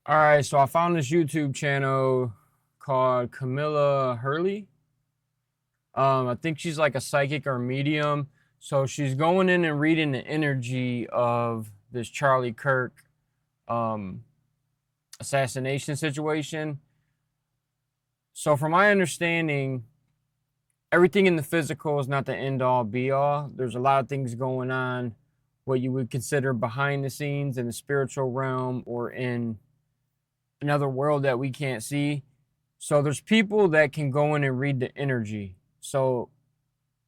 All right, so I found this YouTube channel called Camilla Hurley. I think she's like a psychic or medium. So she's going in and reading the energy of this Charlie Kirk um, assassination situation. So from my understanding, everything in the physical is not the end all be all. There's a lot of things going on, what you would consider behind the scenes in the spiritual realm or in another world that we can't see. So there's people that can go in and read the energy. So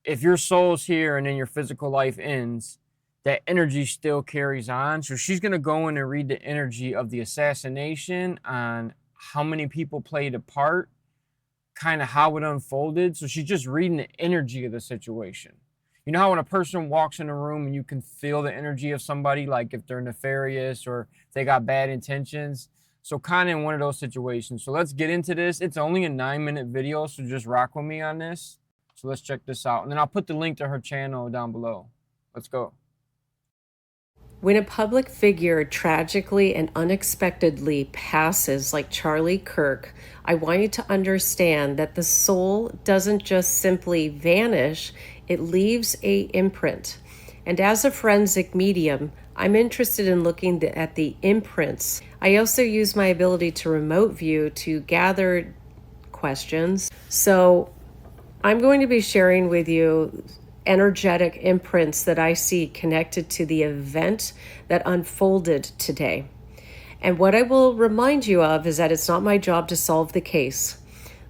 if your soul's here and then your physical life ends, that energy still carries on. So she's going to go in and read the energy of the assassination on how many people played a part, kind of how it unfolded. So she's just reading the energy of the situation. You know how when a person walks in a room and you can feel the energy of somebody, like if they're nefarious or if they got bad intentions? So kind of in one of those situations. So let's get into this. It's only a 9-minute video, so just rock with me on this. So let's check this out. And then I'll put the link to her channel down below. Let's go. When a public figure tragically and unexpectedly passes, like Charlie Kirk, I want you to understand that the soul doesn't just simply vanish, it leaves a imprint. And as a forensic medium, I'm interested in looking at the imprints. I also use my ability to remote view to gather questions. So I'm going to be sharing with you energetic imprints that I see connected to the event that unfolded today. And what I will remind you of is that it's not my job to solve the case.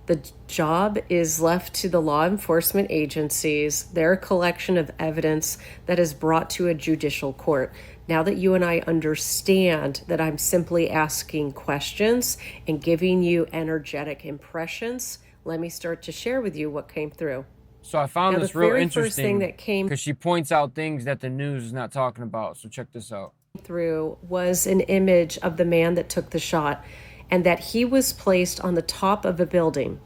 The job is left to the law enforcement agencies, their collection of evidence that is brought to a judicial court. Now that you and I understand that I'm simply asking questions and giving you energetic impressions, let me start to share with you what came through. So I found Now, the this real very first thing interesting that came because she points out things that the news is not talking about. So check this out. through was an image of the man that took the shot and that he was placed on the top of a building.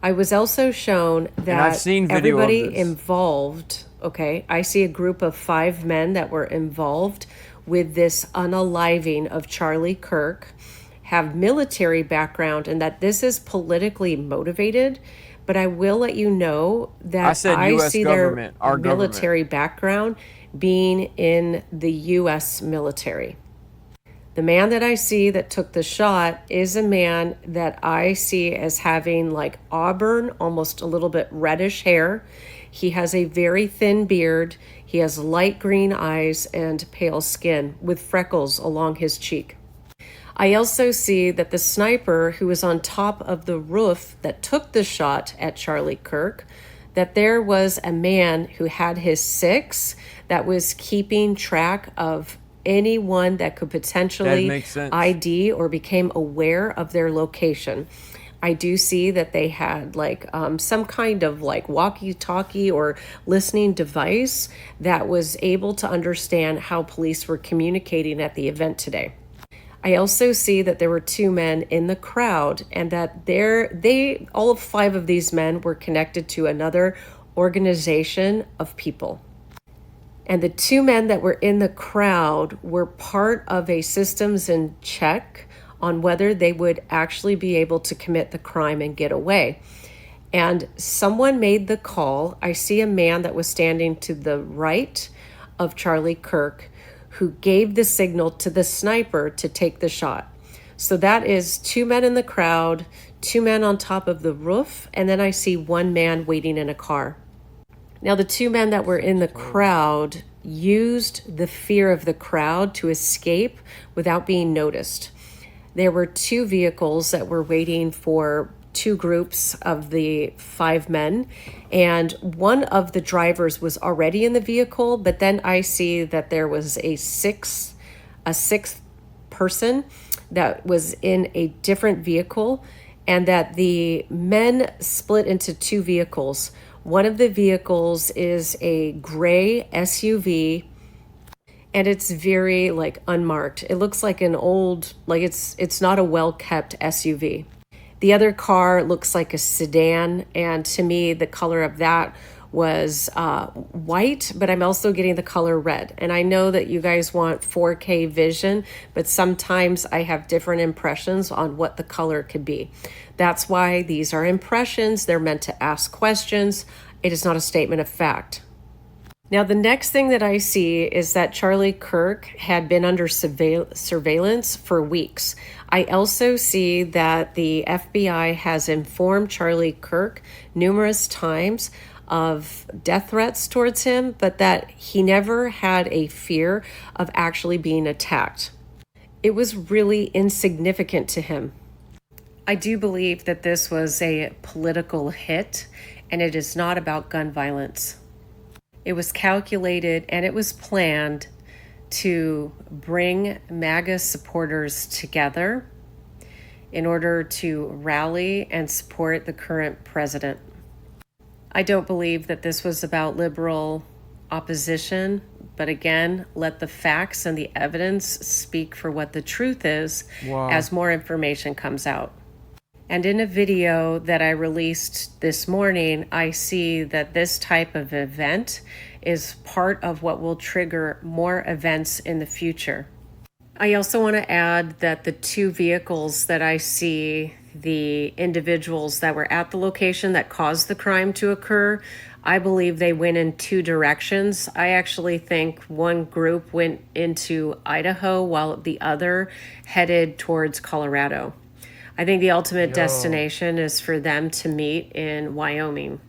I was also shown And I've that seen video of everybody this. involved, okay, I see a group of 5 men that were involved with this unaliving of Charlie Kirk, have military background, and that this is politically motivated. But I will let you know I that said I US see their government, our government. military background being in the US military. The man that I see that took the shot is a man that I see as having like auburn, almost a little bit reddish hair. He has a very thin beard. He has light green eyes and pale skin with freckles along his cheek. I also see that the sniper who was on top of the roof that took the shot at Charlie Kirk, that there was a man who had his 6 that was keeping track of anyone that could That potentially makes sense. ID or became aware of their location. I do see that they had like some kind of like walkie-talkie or listening device that was able to understand how police were communicating at the event today. I also see that there were 2 men in the crowd and that all of 5 of these men were connected to another organization of people. And the 2 men that were in the crowd were part of a systems and check on whether they would actually be able to commit the crime and get away. And someone made the call. I see a man that was standing to the right of Charlie Kirk who gave the signal to the sniper to take the shot. So that is 2 men in the crowd, 2 men on top of the roof, and then I see 1 man waiting in a car. Now, the 2 men that were in the crowd used the fear of the crowd to escape without being noticed. There were 2 vehicles that were waiting for 2 groups of the 5 men, and one of the drivers was already in the vehicle, but then I see that there was a sixth person that was in a different vehicle, and that the men split into 2 vehicles. One of the vehicles is a gray SUV, and it's very like unmarked. It looks like an old, like it's not a well-kept SUV. The other car looks like a sedan, and to me, the color of that was white, but I'm also getting the color red. And I know that you guys want 4K vision, but sometimes I have different impressions on what the color could be. That's why these are impressions. They're meant to ask questions. It is not a statement of fact. Now, the next thing that I see is that Charlie Kirk had been under surveillance for weeks. I also see that the FBI has informed Charlie Kirk numerous times of death threats towards him, but that he never had a fear of actually being attacked. It was really insignificant to him. I do believe that this was a political hit, and it is not about gun violence. It was calculated and it was planned to bring MAGA supporters together in order to rally and support the current president. I don't believe that this was about liberal opposition, but again, let the facts and the evidence speak for what the truth is as more information comes out. And in a video that I released this morning, I see that this type of event is part of what will trigger more events in the future. I also want to add that the two vehicles that I see, the individuals that were at the location that caused the crime to occur, I believe they went in two directions. I actually think one group went into Idaho while the other headed towards Colorado. I think the ultimate destination is for them to meet in Wyoming.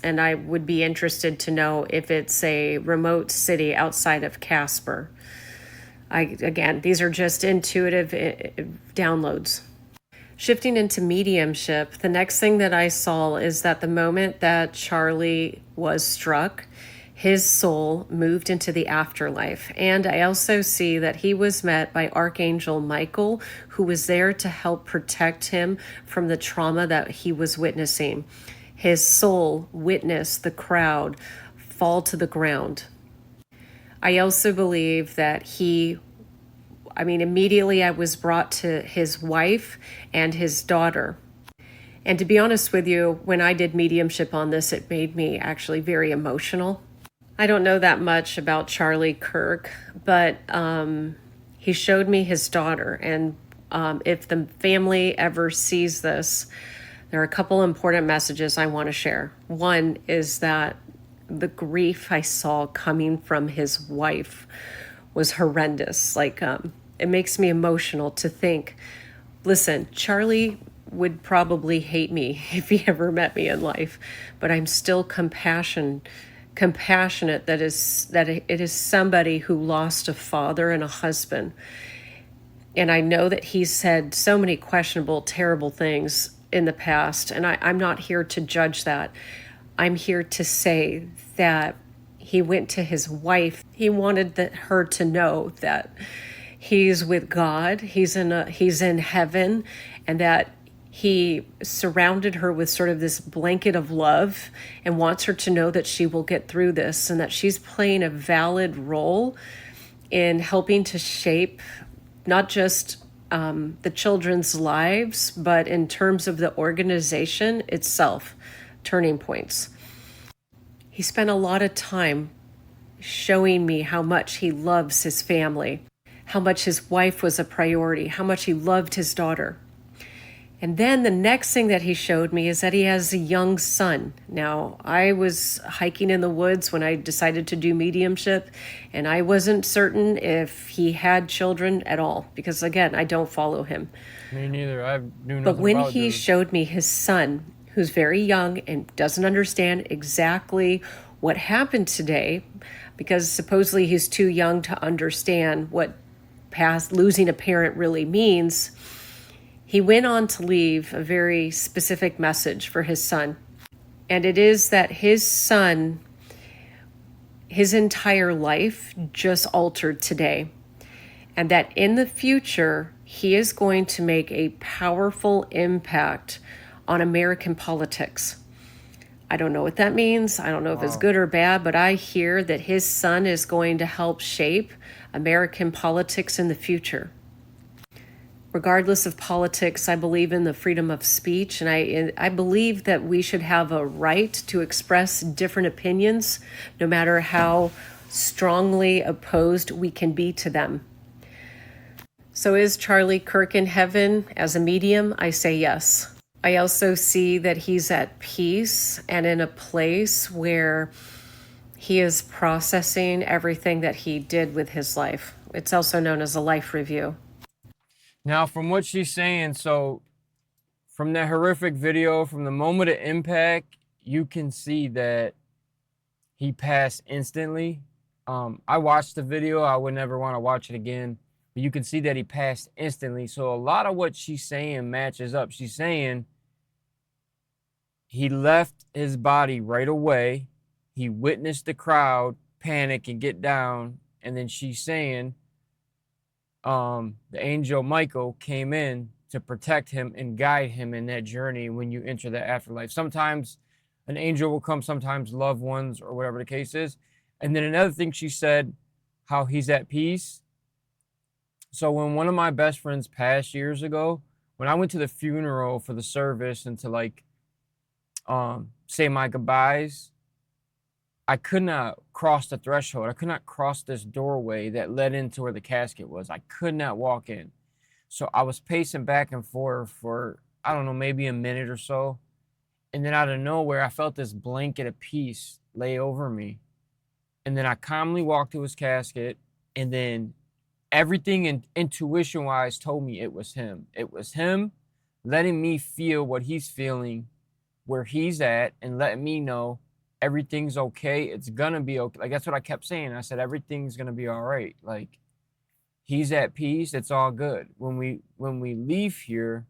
And I would be interested to know if it's a remote city outside of Casper. Again, these are just intuitive downloads. Shifting into mediumship, the next thing that I saw is that the moment that Charlie was struck, his soul moved into the afterlife. And I also see that he was met by Archangel Michael, who was there to help protect him from the trauma that he was witnessing. His soul witnessed the crowd fall to the ground. I also believe that immediately I was brought to his wife and his daughter. And to be honest with you, when I did mediumship on this, it made me actually very emotional. I don't know that much about Charlie Kirk, but he showed me his daughter. And if the family ever sees this, there are a couple important messages I want to share. One is that the grief I saw coming from his wife was horrendous. It makes me emotional to think, listen, Charlie would probably hate me if he ever met me in life, but I'm still compassionate that it is somebody who lost a father and a husband. And I know that he's said so many questionable, terrible things in the past, and I'm not here to judge that. I'm here to say that he went to his wife. He wanted her to know that he's with God, he's in heaven, and that he surrounded her with sort of this blanket of love and wants her to know that she will get through this and that she's playing a valid role in helping to shape not just the children's lives, but in terms of the organization itself, Turning Points. He spent a lot of time showing me how much he loves his family, how much his wife was a priority, how much he loved his daughter. And then the next thing that he showed me is that he has a young son. Now, I was hiking in the woods when I decided to do mediumship, and I wasn't certain if he had children at all, because again, I don't follow him. Me neither. I do nothing But when about he this. showed me his son, who's very young and doesn't understand exactly what happened today, because supposedly he's too young to understand what losing a parent really means, he went on to leave a very specific message for his son. And it is that his son, his entire life just altered today. And that in the future, he is going to make a powerful impact on American politics. I don't know what that means. I don't know if it's good or bad, but I hear that his son is going to help shape American politics in the future. Regardless of politics, I believe in the freedom of speech, and I believe that we should have a right to express different opinions, no matter how strongly opposed we can be to them. So is Charlie Kirk in heaven as a medium? I say yes. I also see that he's at peace and in a place where he is processing everything that he did with his life. It's also known as a life review. Now, from what she's saying, so from that horrific video, from the moment of impact, you can see that he passed instantly. I watched the video. I would never want to watch it again. But you can see that he passed instantly. So a lot of what she's saying matches up. She's saying he left his body right away. He witnessed the crowd panic and get down. And then she's saying the angel Michael came in to protect him and guide him in that journey when you enter the afterlife. Sometimes an angel will come, sometimes loved ones or whatever the case is. And then another thing she said, how he's at peace. So when one of my best friends passed years ago, when I went to the funeral for the service and to like say my goodbyes, I could not cross the threshold. I could not cross this doorway that led into where the casket was. I could not walk in. So I was pacing back and forth for, I don't know, maybe a minute or so. And then out of nowhere, I felt this blanket of peace lay over me. And then I calmly walked to his casket, and then everything intuition-wise told me it was him. It was him letting me feel what he's feeling, where he's at, and letting me know everything's okay. It's gonna be okay. Like, that's what I kept saying. I said, everything's gonna be all right. Like, he's at peace. It's all good. When we leave here,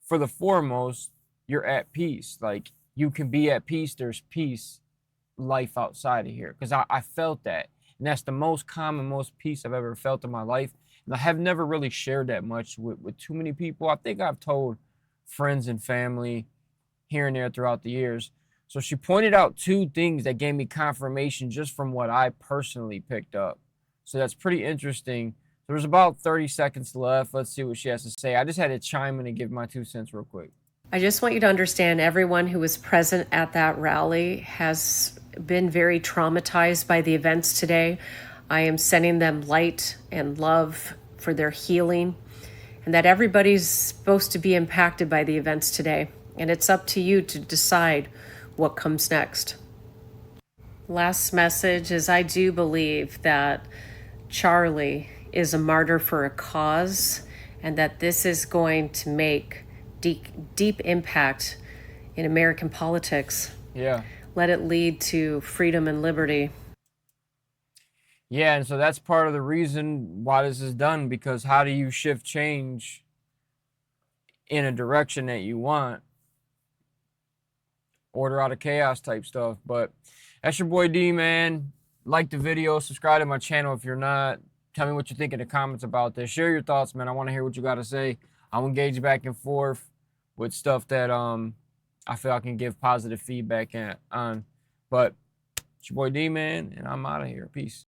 for the foremost, you're at peace. Like, you can be at peace. There's peace, life outside of here. Because I felt that. And that's the most common, most peace I've ever felt in my life. And I have never really shared that much with too many people. I think I've told friends and family here and there throughout the years. So she pointed out two things that gave me confirmation just from what I personally picked up. So that's pretty interesting. There's about 30 seconds left. Let's see what she has to say. I just had to chime in and give my 2 cents real quick. I just want you to understand everyone who was present at that rally has been very traumatized by the events today. I am sending them light and love for their healing, and that everybody's supposed to be impacted by the events today. And it's up to you to decide what comes next. Last message is, I do believe that Charlie is a martyr for a cause, and that this is going to make deep impact in American politics. Yeah. Let it lead to freedom and liberty. Yeah, and so that's part of the reason why this is done, because how do you shift change in a direction that you want? Order out of chaos type stuff. But that's your boy D, man. Like the video, subscribe to my channel if you're not. Tell me what you think in the comments about this. Share your thoughts, man. I want to hear what you got to say. I'll engage back and forth with stuff that I feel I can give positive feedback on. But it's your boy D, man, and I'm out of here. Peace.